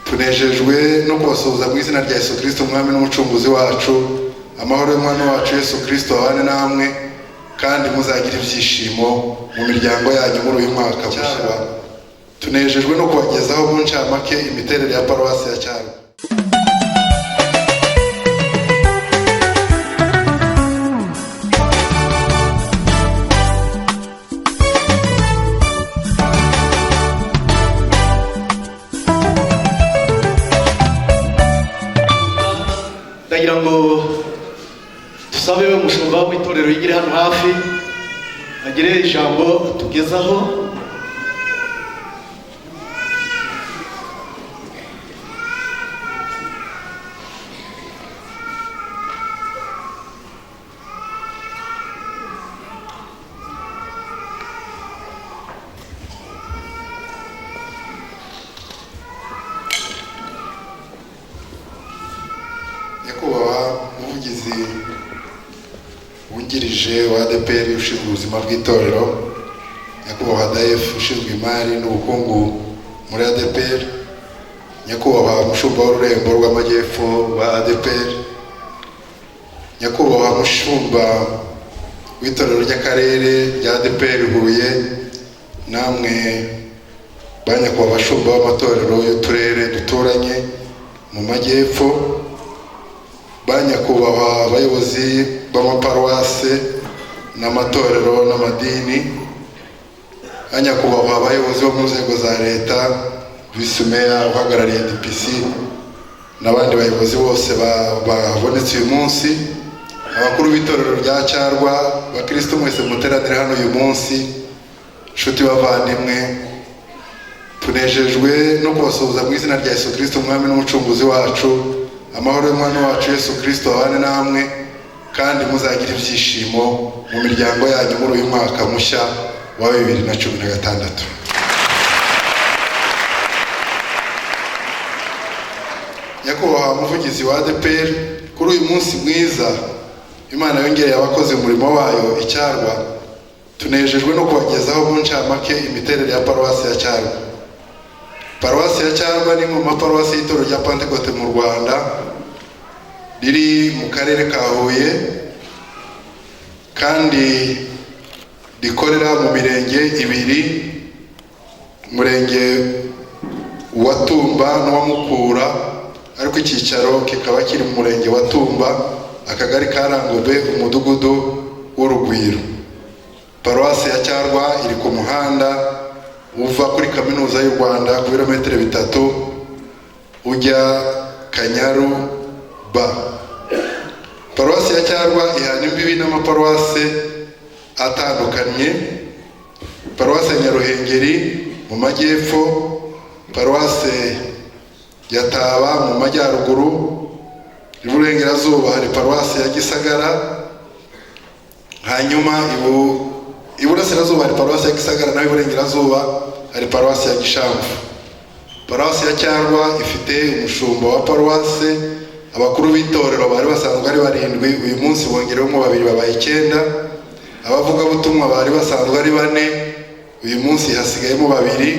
tunejejwe no kubasuhuza mu izina rya Yesu Kristo umwami n'umucunguzi wacu. Amahoro y'umwana wacu Yesu Kristo abane namwe kandi muzagira ibyishimo mu miryango yanyu muri uyu mwaka mushya. Tunejejwe no kubagezaho mu ncamake imiterere ya paruwasi ya Cyarwa. Ndagira ngo tusabe umushumba w'itorero yigire hano hafi agire ijambo tugezaho. Umuvugizi wungirije wa ADPR ushinzwe ubuzima bw'itorero, nyakubahwa Daef ushinzwe imari n'ubukungu muri ADPR, nyakubahwa mushumba w'ururembo rw'amajyepfo wa ADPR, nyakubahwa mushumba w'itorero ry'akarere rya ADPR Huye, namwe banyakubahwa bashumba b'amatorero y'uturere duturanye mu majyepfo, banyakubahwa abayobozi b'amaparuwase n'amatorero n'amadini, banyakubahwa abayobozi bo mu nzego za leta, visi meya uhagarariye DPC n'abandi bayobozi bose babonetse uyu munsi, abakuru b'itorero rya Cyarwa, bakristo mwese muteranire hano uyu munsi, nshuti bavandimwe, tunejejwe no kubasuhuza mu izina rya Yesu Kristo umwami n'umucunguzi wacu. Amahoro y'umwana wacu Yesu Kristo abane namwe kandi muzagira ibyishimo mu miryango yanyu muri uyu mwaka mushya wa 2016. Nyakubahwa umuvugizi wa ADPR, kuri uyu munsi mwiza Imana yongereye abakoze umurimo wayo i Cyarwa, tunejejwe no kubagezaho mu ncamake imiterere ya paruwasi ya Cyarwa. Paruwasi ya Cyarwa ni mu maparuwasi y'itorero rya Pentecote mu Rwanda, riri mu karere ka Huye kandi rikorera mu mirenge ibiri, umurenge wa Tumba n'uwa Mukura, ariko icyicaro kikaba kiri mu murenge wa Tumba, akagari ka Rangobe, umudugudu w'Urugwiro. Paruwasi ya Cyarwa iri ku muhanda uva kuri kaminuza y'u Rwanda ku birometero 3 ujya Kanyaru ba. Paruwasi ya Cyarwa ihana imbibi n'amaparuwase atandukanye: paruwasi ya Nyaruhengeri mu majyepfo, paruwasi ya Taba mu majyaruguru, iburengerazuba hari paruwasi ya Gisagara, hanyuma iburasirazuba hari paruwasi ya Gisagara, naho iburengerazuba hari paruwasi ya Gishamvu. Paruwasi ya Cyarwa ifite umushumba wa paruwasi, abakuru b'itorero bari basanzwe ari 7, uyu munsi bongerewemo 2 babaye 9, abavugabutumwa bari basanzwe ari 4, uyu munsi hasigayemo 2,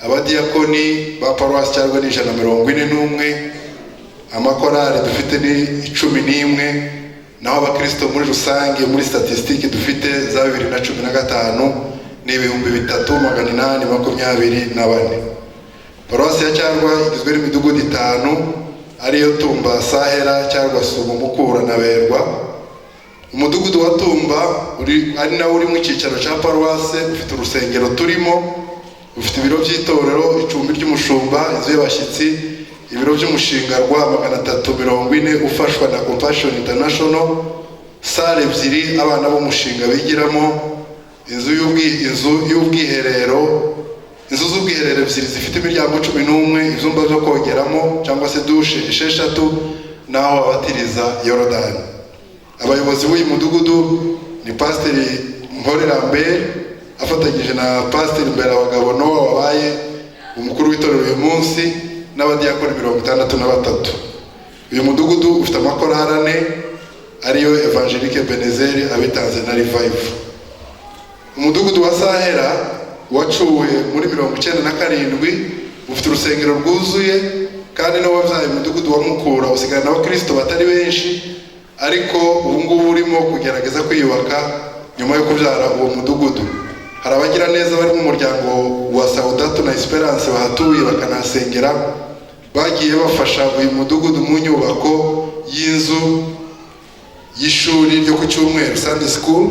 abadiyakoni ba paruwasi Cyarwa ni 141, amakorali dufite ni 11, naho abakristo muri rusange muri statistiki dufite za 2015 ni 3824. Paruwasi ya Cyarwa igizwe n'imidugudu 5 ariyo Tumba, Sahera, Cyarwa, Sumo, Mukura na Berwa. Umudugudu wa Tumba ari nawo uri mu cyicaro cya paruwasi, ufite urusengero turimo, ufite ibiro by'itorero, icumbi ry'umushumba, inzu y'abashyitsi, ibiro by'umushinga rwa 340 ufashwa na Compassion International, sale 2 abana b'umushinga bigiramo, inzu z'ubwiherero 2 zifite imiryango 11, ibyumba byo kogeramo cyangwa se dushe 6, naho abatiriza Yorodani. Abayobozi b'uyu mudugudu ni Pasiteri Mpore Lambert afatanyije na Pasiteri Mberabagabo Noah wabaye umukuru w'itorero uyu munsi, n'abadiyakoni 63. Uyu mudugudu ufite amakorali 4 ariyo Evangelique Benezeri abitanze na Revive. Umudugudu wa Sahera wacuwe muri 97 ufite urusengero rwuzuye, kandi no wabyaye umudugudu wa Mukura usigarana abakristo batari benshi, ariko ubu ngubu urimo kugerageza kwiyubaka nyuma yo kubyara uwo mudugudu. Hari abagira neza bari mu muryango wa Saudatu na Esperance bahatuye bakanasengera, bagiye bafasha uyu mudugudu mu nyubako y'inzu y'ishuri ryo ku Cyumweru Sunday School,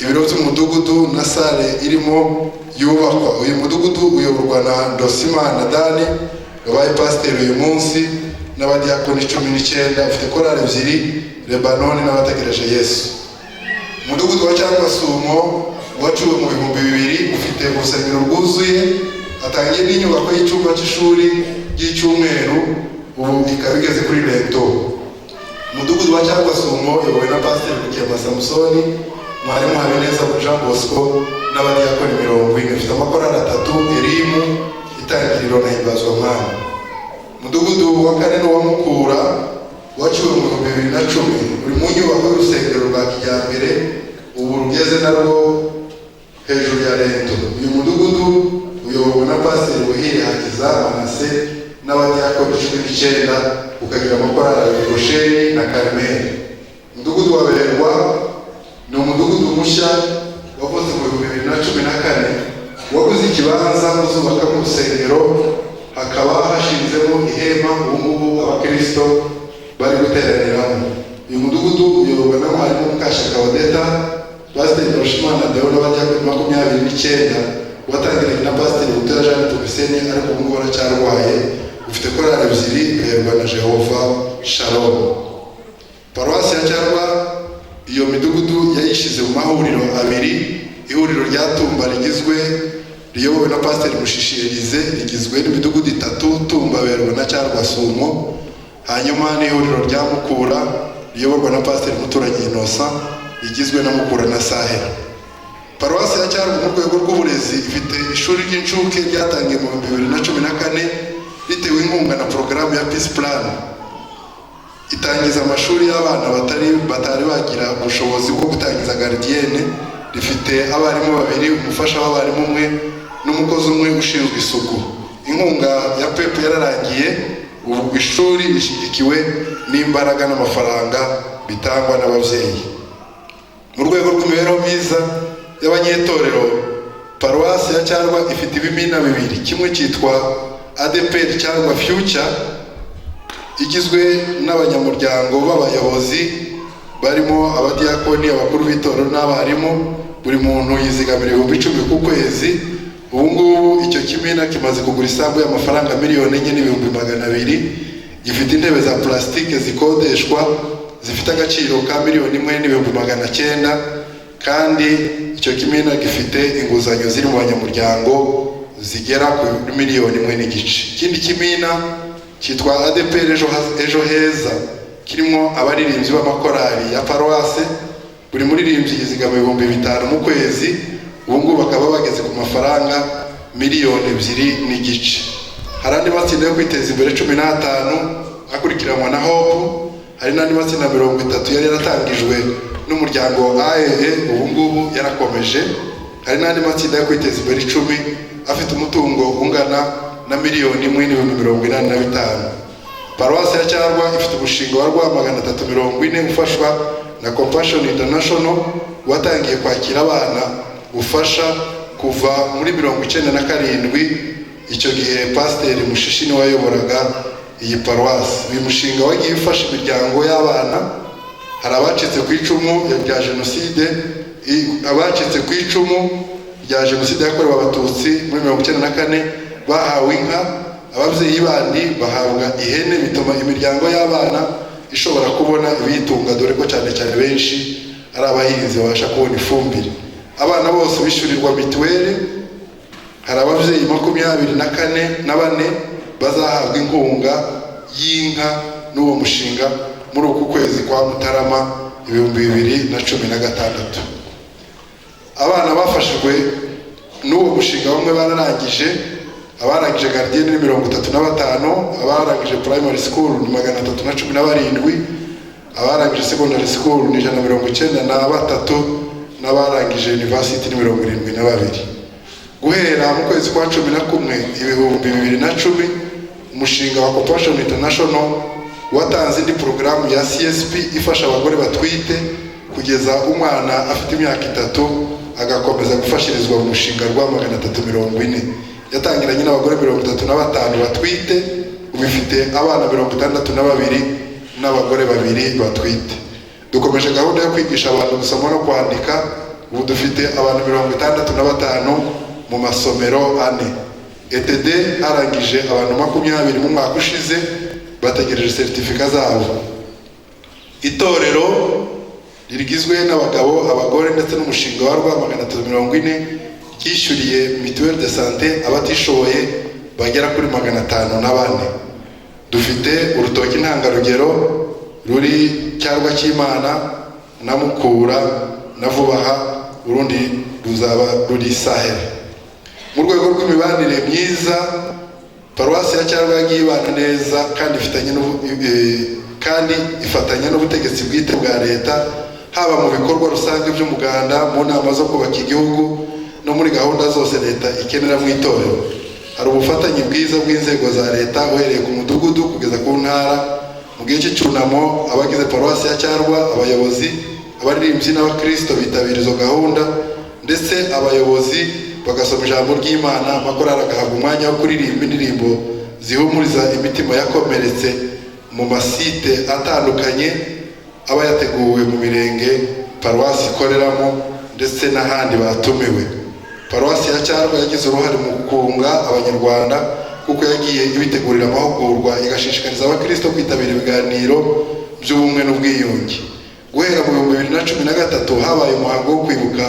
ibiro by'umudugudu na sale irimo yubakwa. Uyu mudugudu uyoborwa na Ndosimana Dani wabaye pasiteri uyu munsi n'abadiyakoni 19, ufite korali 2 Lebanoni n'abategereje Yesu. Umudugudu wa Cyangwasumo wacuwe mu 2000, ufite urusengero rwuzuye, atangiye n'inyubako y'icyumba cy'ishuri ry'icyumweru, ubu ikaba igeze kuri Lento. Umudugudu wa Cyangwasumo uyobowe na pasiteri Rukema Samusoni, mwarimu Habineza Jean Bosco n'abadiyakoni 40, ufite amakorali 3 Elimu, Itangiriro na Himbazwa Mwami. Umudugudu wa kane wa Mukura wacuwe mu 2010, uri mu nyubako y'urusengero rwa kijyambere, ubu rugeze narwo hejuru ya Lento. Uyu mudugudu uyobowe na pasiteri Buhire Hakiza Manase n'abadiyakoni 19, ukagira amakorali Gosheni na Carmel. Umudugudu wa Berwa ni umudugudu mushya wavuze mu 2014, waguze ikibanza uzubaka mu rusengero, hakaba hashinzemo ihema ubu abakristo bari guteraniramo. Uyu mudugudu uyoborwa na mwarimu Mukashaka Odeta, pasiteri Ndoshimana Deo n'abadiyakoni 29, watangiranye na pasiteri Butera Jean Tumiseni, ariko ubu ngubu aracyarwaye, ufite korali 2 Berwa na Jehova Shalom. Paruwasi ya Cyarwa iyo midugudu yayishize mu mahuriro 2, ihuriro rya Tumba riyobowe na pasiteri Mushishi Elize, rigizwe n'imidugudu 3, Tumba, Berwa na Cyarwasumo. Hanyuma n'ihuriro rya Mukura riyoborwa na pasiteri Muturage Innocent, rigizwe na Mukura na Sahera. Paruwasi ya Cyarwa mu rwego rw'uburezi ifite ishuri ry'incuke ryatangiye mu 2014 ritewe inkunga na porogaramu ya Peace Plan. Itangiza amashuri y'abana batari bagira ubushobozi bwo gutangiza gardienne, rifite abarimu 2, umufasha w'abarimu 1 n'umukozi 1 ushinzwe isuku. Inkunga ya PEP yararangiye, ubu ishuri rishigikiwe n'imbaraga n'amafaranga bitangwa n'ababyeyi. Mu rwego rw'imibereho myiza y'abanyetorero, Paruwasi ya Cyarwa ifite ibimina 2, kimwe cyitwa ADPR cyangwa Future, igizwe n'abanyamuryango b'abayobozi barimo abadiyakoni, abakuru b'itorero n'abarimu. Buri muntu yizigamira 10,000 ku kwezi. Ubu ngubu icyo kimina kimaze kugura isambu y'amafaranga 4,200,000, gifite intebe za plastike zikodeshwa zifite agaciro ka 1,1,900,000, kandi icyo kimina gifite inguzanyo ziri mu banyamuryango zigera ku 1,1,500,000. Ikindi kimina cyitwa ADPR Ejo Heza, kirimo abaririmbyi b'amakorali ya Paruwase. Buri muririmbyi yizigama 5,000 mu kwezi. Ubu ngubu bakaba bageze ku mafaranga 2,2,500,000. Hari andi matsinda yo kwiteza imbere 15 akurikiranwa na Hope. Hari n'andi matsinda 30 yari yaratangijwe n'umuryango AEE, ubu ngubu yarakomeje. Hari n'andi matsinda yo kwiteza imbere 10 afite umutungo ungana na 1,185,000. Paruwasi ya Cyarwa ifite umushinga wa Rwamagana 340 ufashwa na Compassion International, watangiye kwakira abana gufasha kuva muri 1997. Icyo gihe pasiteri Mushishi niwe wayoboraga iyi paruwasi. Uyu mushinga wagiye ufasha imiryango y'abana. Hari abacitse ku icumu rya jenoside, abacitse ku icumu rya jenoside yakorewe Abatutsi muri 1994 bahawe inka, ababyeyi bandi bahabwa ihene, bituma imiryango y'abana ishobora kubona ibiyitunga, dore ko cyane cyane benshi ari abahinzi babasha kubona ifumbire. Abana bose bishyurirwa mituweli. Hari ababyeyi 24 bazahabwa inkunga y'inka n'uwo mushinga muri uku kwezi kwa Mutarama 2016. Abana bafashijwe n'uwo mushinga bamwe bararangije. Abarangije gardienne ni 35, abarangije primary school ni 317, abarangije secondary school ni 193, n'abarangije university ni 72. Guhera mu kwezi kwa 11/2010 umushinga wa Compassion International watanze indi porogaramu ya CSP ifasha abagore batwite kugeza umwana afite imyaka 3 agakomeza gufashirizwa mu mushinga rwa 340. Yatangiranye n'abagore 35 batwite, ubifite abana 62 n'abagore 2 batwite. Dukomeje gahunda yo kwigisha abantu gusoma no kwandika, ubu dufite abantu 65 mu masomero 4. ETD arangije abantu 20 mu mwaka ushize bategereje certificat zabo. Itorero rigizwe n'abagabo, abagore ndetse n'umushinga wa rwa 340 cyishyuriye mutuelle de santé abatishoboye bagera kuri 504. Dufite urutoki ntangarugero ruri Cyarwa cy'Imana na Mukura na Vubaha, urundi ruzaba ruri Sahel. Mu rwego rw'imibanire myiza, Paruwasi ya Cyarwa yagiye ibana neza kandi ifatanya n'ubutegetsi bwite bwa leta, haba mu bikorwa rusange by'umuganda, mu nama zo kubaka igihugu no muri gahunda zose leta ikenera mu itorero. Hari ubufatanye bwiza bw'inzego za leta uhereye ku mudugudu kugeza ku ntara. Mu gihe cy'icyunamo abagize Paruwasi ya Cyarwa, abayobozi, abaririmbyi n'abakristo bitabira izo gahunda, ndetse abayobozi bagasoma ijambo ry'Imana, amakorali agahabwa umwanya wo kuririmba indirimbo zihumuriza imitima yakomeretse mu masite atandukanye aba yateguwe mu mirenge Paruwasi ikoreramo ndetse n'ahandi batumiwe. Paruwasi ya Cyarwa yagize uruhare mu kunga abanyarwanda kuko yagiye ibitegurira amahugurwa igashishikariza abakristo kwitabira ibiganiro by'ubumwe n'ubwiyunge. Guhera mu 2013 habaye umuhango wo kwibuka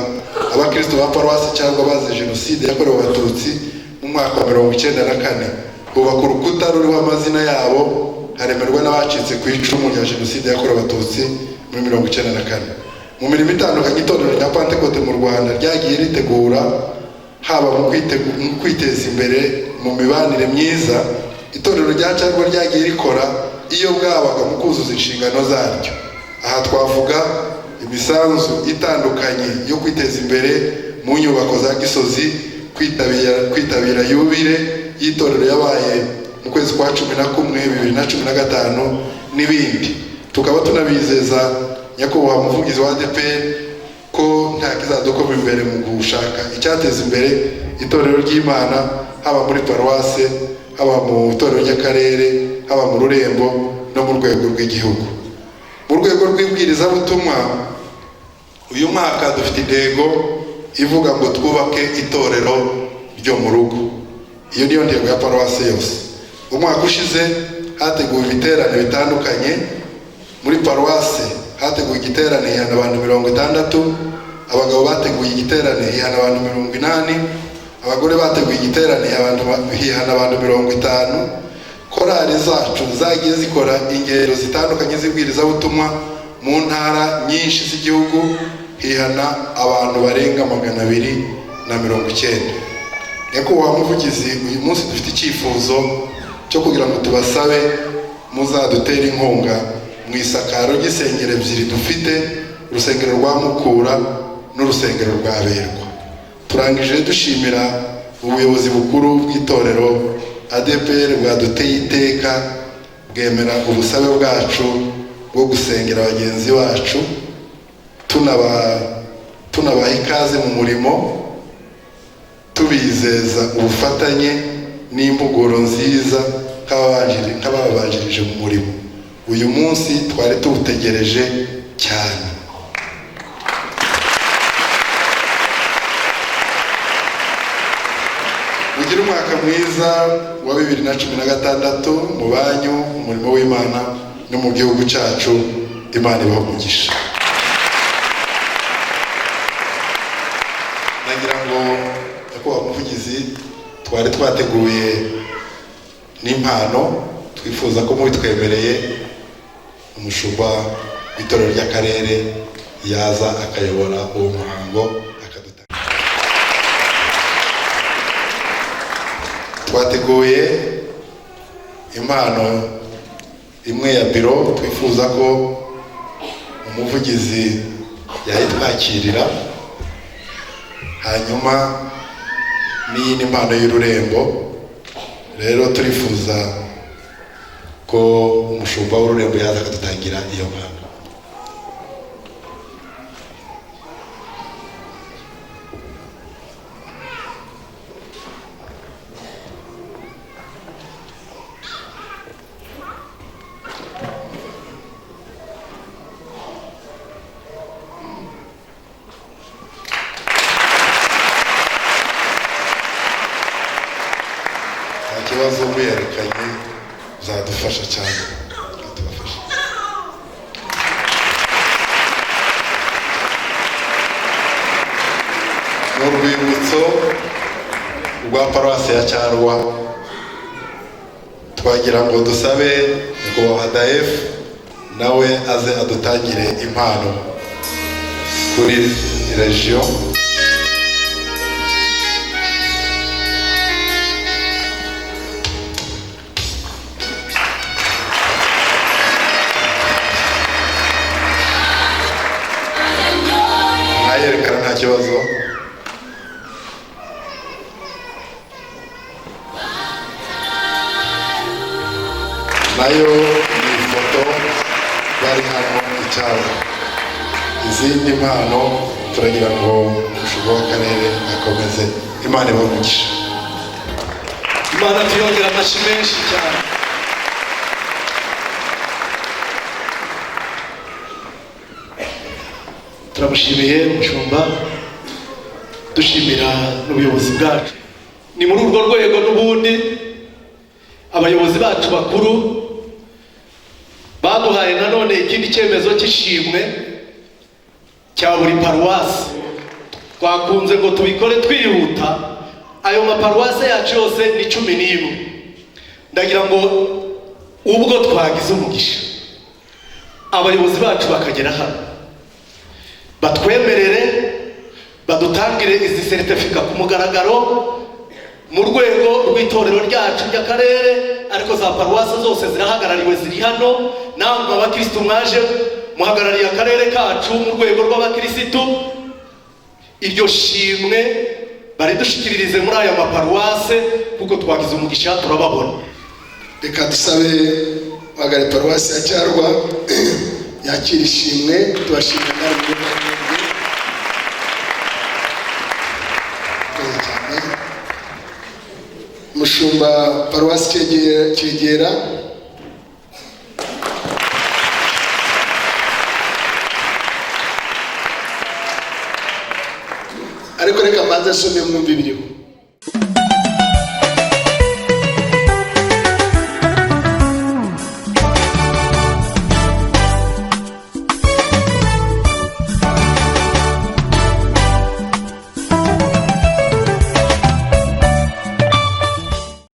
abakristo ba Paruwasi cyangwa bazize jenoside yakorewe Abatutsi mu mwaka wa 1994. Bubaka urukuta ruriho amazina yabo, haremerwa n'abacitse ku icumu rya jenoside yakorewe Abatutsi muri 1994. Mu mirimo itandukanye itorero rya Pentecote mu Rwanda ryagiye ritegura, haba mu kwiteza imbere mu mibanire myiza, itorero rya Cyarwa ryagiye rikora iyo bwabaga mu kuzuza inshingano zaryo. Aha twavuga imisanzu itandukanye yo kwiteza imbere mu nyubako za Gisozi, kwitabira yubile y'itorero yabaye mu kwezi kwa 11/2015 n'ibindi. Tukaba tunabizeza nyakubahwa umuvugizi wa ADPR ko nta kizadukoma imbere mu gushaka icyateza imbere itorero ry'Imana, haba muri Paruwase, haba mu itorero ry'akarere, haba mu rurembo no mu rwego rw'igihugu. Mu rwego rw'ibwirizabutumwa, uyu mwaka dufite intego ivuga ngo twubake itorero ryo mu rugo. Iyo niyo ntego ya Paruwase yose. Umwaka ushize hateguwe ibiterane bitandukanye. Muri Paruwase hateguwe igiterane hihana abantu 60, abagabo bateguye igiterane hihana abantu 80, abagore bateguye igiterane hihana abantu 50. Korali zacu zagiye zikora ingero zitandukanye z'ibwirizabutumwa mu ntara nyinshi z'igihugu, hihana abantu barenga 290. Nyakubahwa umuvugizi, uyu munsi dufite icyifuzo cyo kugira ngo tubasabe muzadutera inkunga mu isakaro ry'isengero ebyiri dufite, urusengero rwa Mukura n'urusengero rwa Berwa. Turangije dushimira ubuyobozi bukuru bw'itorero ADPR bwaduteye iteka bwemera ubusabe bwacu bwo gusengera bagenzi bacu, tunabaha ikaze mu murimo, tubizeza ubufatanye n'impuguro nziza nk'ababanjirije mu murimo. Uyu munsi twari tuwutegereje cyane. Mugire umwaka mwiza wa 2016 mu banyu, umurimo w'Imana no mu gihugu cyacu. Imana ibahe umugisha. Nagira ngo nyakubahwa umuvugizi, twari twateguye n'impano twifuza ko mubitwemereye umushumba w'itorero ry'akarere yaza akayobora uwo muhango akadutanga. Twateguye impano imwe ya biro, twifuza ko umuvugizi yayitwakirira, hanyuma n'iyi ni impano y'ururembo. Rero turifuza ko umushumba w'ururembo yaza akadutangira iyo mpano. Ikibazo muyerekanye uzadufasha cyane, tubafasha. Mu rwibutso rwa paruwasi ya Cyarwa twagira ngo dusabe nyakubahwa Daef nawe aze adutangire impano kuri region. Yerekana nta kibazo. Nayo ni ifoto bari hano icyaro. Izindi mpano turagira ngo umushumba w'akarere akomeze. Imana ibamugisha. Imana tuyongera amashyi menshi cyane. Turamushimiye umushumba, dushimira n'ubuyobozi bwacu. Ni muri urwo rwego n'ubundi abayobozi bacu bakuru baduhaye nanone ikindi cyemezo cy'ishimwe cya buri paruwasi. Twakunze ngo tubikore twihuta, ayo maparuwasi yacu yose ni 11. Ndagira ngo ubwo twagize umugisha abayobozi bacu bakagera hano batwemerere badutangire izi certificate ku mugaragaro mu rwego rw'itorero ryacu ry'akarere, ariko za paruwasi zose zirahagarariwe ziri hano. Namwe abakristo mwaje muhagarariye akarere kacu mu rwego rw'abakristo, iryo shimwe baridushikiririze muri aya maparuwasi kuko twagize umugisha turababona. Reka dusabe bagare paruwasi ya Cyarwa yakira ishimwe. Tubashimira namwe mushumba paruwasi Cyegera. Ariko reka mbanze nsome mwumve ibiriho.